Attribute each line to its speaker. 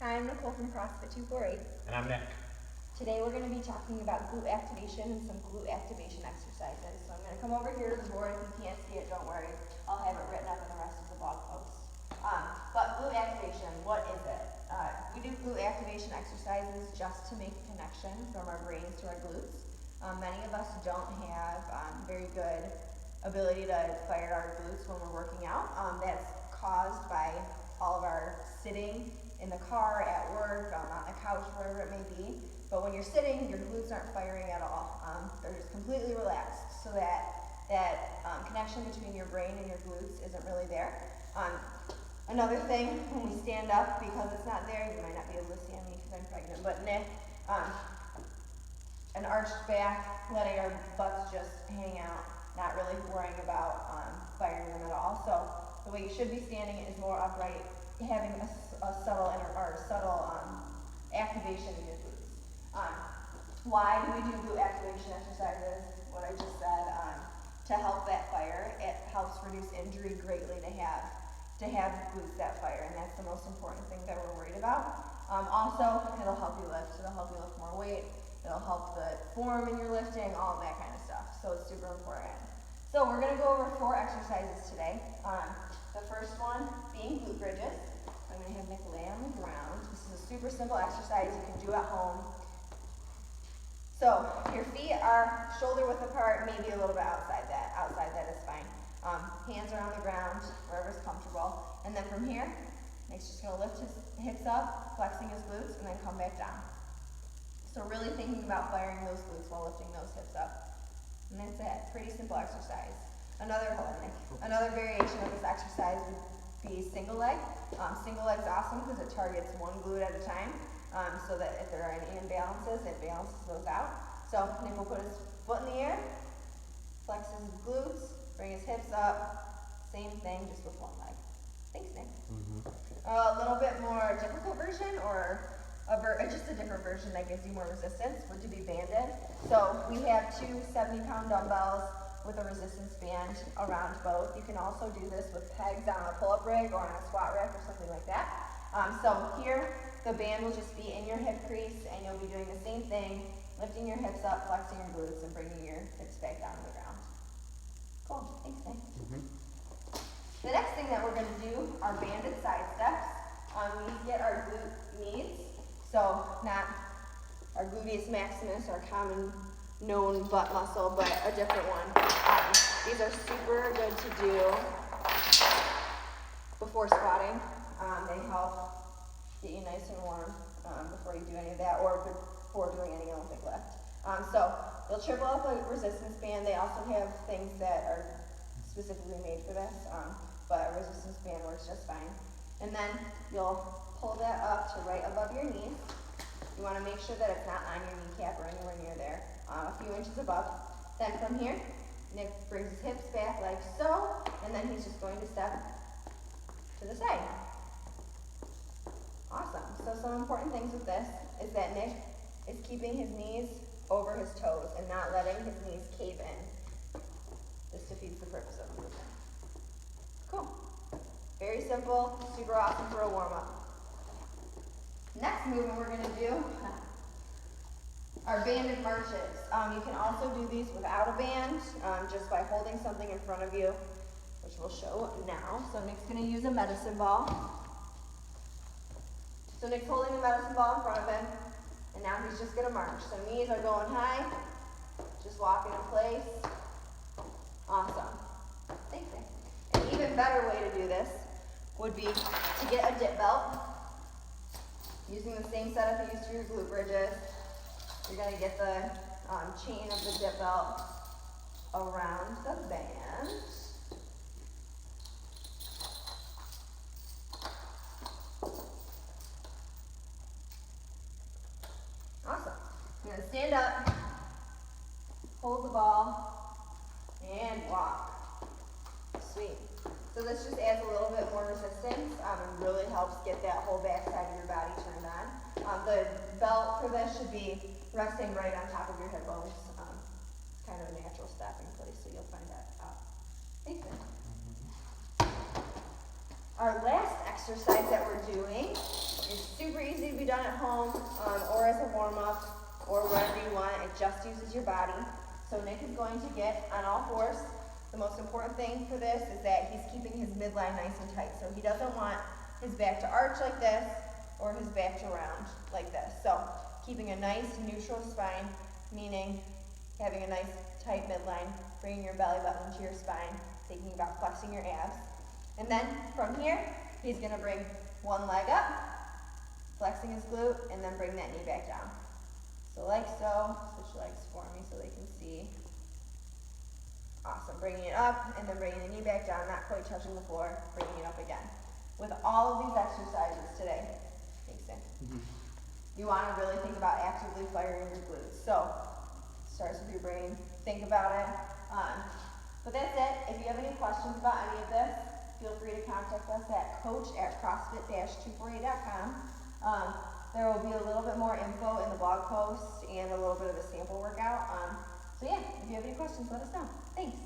Speaker 1: Hi, I'm Nicole from CrossFit 248.
Speaker 2: And I'm Nick.
Speaker 1: Today we're going to be talking about glute activation and some glute activation exercises. So I'm going to come over here to the board. If you can't see it, don't worry. I'll have it written up in the rest of the blog post. But glute activation, what is it? We do glute activation exercises just to make a connection from our brains to our glutes. Many of us don't have very good ability to fire our glutes when we're working out. That's caused by all of our sitting in the car, at work, on the couch, wherever it may be. But when you're sitting, your glutes aren't firing at all. They're just completely relaxed, so that connection between your brain and your glutes isn't really there. Another thing, when we stand up, because it's not there, you might not be able to see me because I'm pregnant, but Nick, an arched back, letting our butts just hang out, not really worrying about firing them at all. So the way you should be standing is more upright, having a subtle activation in your glutes. Why do we do glute activation exercises? What I just said, to help that fire. It helps reduce injury greatly to have glutes that fire, and that's the most important thing that we're worried about. Also, it'll help you lift. It'll help you lift more weight. It'll help the form in your lifting, all of that kind of stuff. So it's super important. So we're going to go over 4 exercises today. The first one being glute bridges. I'm going to have Nick lay on the ground. This is a super simple exercise you can do at home. So your feet are shoulder width apart, maybe a little bit outside that. Outside that is fine. Hands are on the ground, wherever's comfortable. And then from here, Nick's just going to lift his hips up, flexing his glutes, and then come back down. So really thinking about firing those glutes while lifting those hips up. And that's it. Pretty simple exercise. Another variation of this exercise would be single leg. Single leg's awesome because it targets one glute at a time, so that if there are any imbalances, it balances those out. So Nick will put his foot in the air, flex his glutes, bring his hips up. Same thing, just with one leg. Thanks, Nick. A little bit more difficult version, or just a different version that gives you more resistance, would be banded. So we have 2 70-pound dumbbells with a resistance band around both. You can also do this with pegs on a pull-up rig or on a squat rack or something like that. So here, the band will just be in your hip crease, and you'll be doing the same thing, lifting your hips up, flexing your glutes, and bringing your hips back down to the ground. Cool, thanks, Nick. The next thing that we're going to do are banded side steps. These get our glute needs, so not our gluteus maximus, our common known butt muscle, but a different one. These are super good to do before squatting. They help get you nice and warm before you do any of that, or before doing any Olympic lift. So they'll triple up a resistance band. They also have things that are specifically made for this, but a resistance band works just fine. And then you'll pull that up to right above your knees. You want to make sure that it's not on your kneecap or anywhere near there, a few inches above. Then from here, Nick brings his hips back like so, and then he's just going to step to the side. Awesome. So some important things with this is that Nick is keeping his knees over his toes and not letting his knees cave in. This defeats the purpose of the movement. Cool. Very simple, super awesome for a warm-up. Next movement we're going to do are banded marches. You can also do these without a band, just by holding something in front of you, which we'll show now. So Nick's going to use a medicine ball. So Nick's holding the medicine ball in front of him, and now he's just going to march. So knees are going high, just walking in place. Awesome. Thanks, Nick. An even better way to do this would be to get a dip belt. Using the same setup you used for your glute bridges, you're going to get the chain of the dip belt around the band. Awesome. You're going to stand up, hold the ball, and walk. Sweet. So this just adds a little bit more resistance and really helps get that whole back side of your body turned on. The belt for this should be resting right on top of your hip bones. It's kind of a natural stepping place, so you'll find that out. Thanks, Ben. Our last exercise that we're doing is super easy home or as a warm-up or wherever you want. It just uses your body. So Nick is going to get on all fours. The most important thing for this is that he's keeping his midline nice and tight. So he doesn't want his back to arch like this or his back to round like this. So keeping a nice neutral spine, meaning having a nice tight midline, bringing your belly button to your spine, thinking about flexing your abs. And then from here, he's gonna bring one leg up, flexing his glute, and then bring that knee back down. So like so, switch legs for me so they can see. Awesome, bringing it up, and then bringing the knee back down, not quite touching the floor, bringing it up again. With all of these exercises today, thanks, Sam, you wanna really think about actively firing your glutes. So, starts with your brain, think about it. But that's it. If you have any questions about any of this, feel free to contact us at coach@crossfit-248.com. There will be a little bit more info in the blog post and a little bit of a sample workout. So yeah, if you have any questions, let us know. Thanks.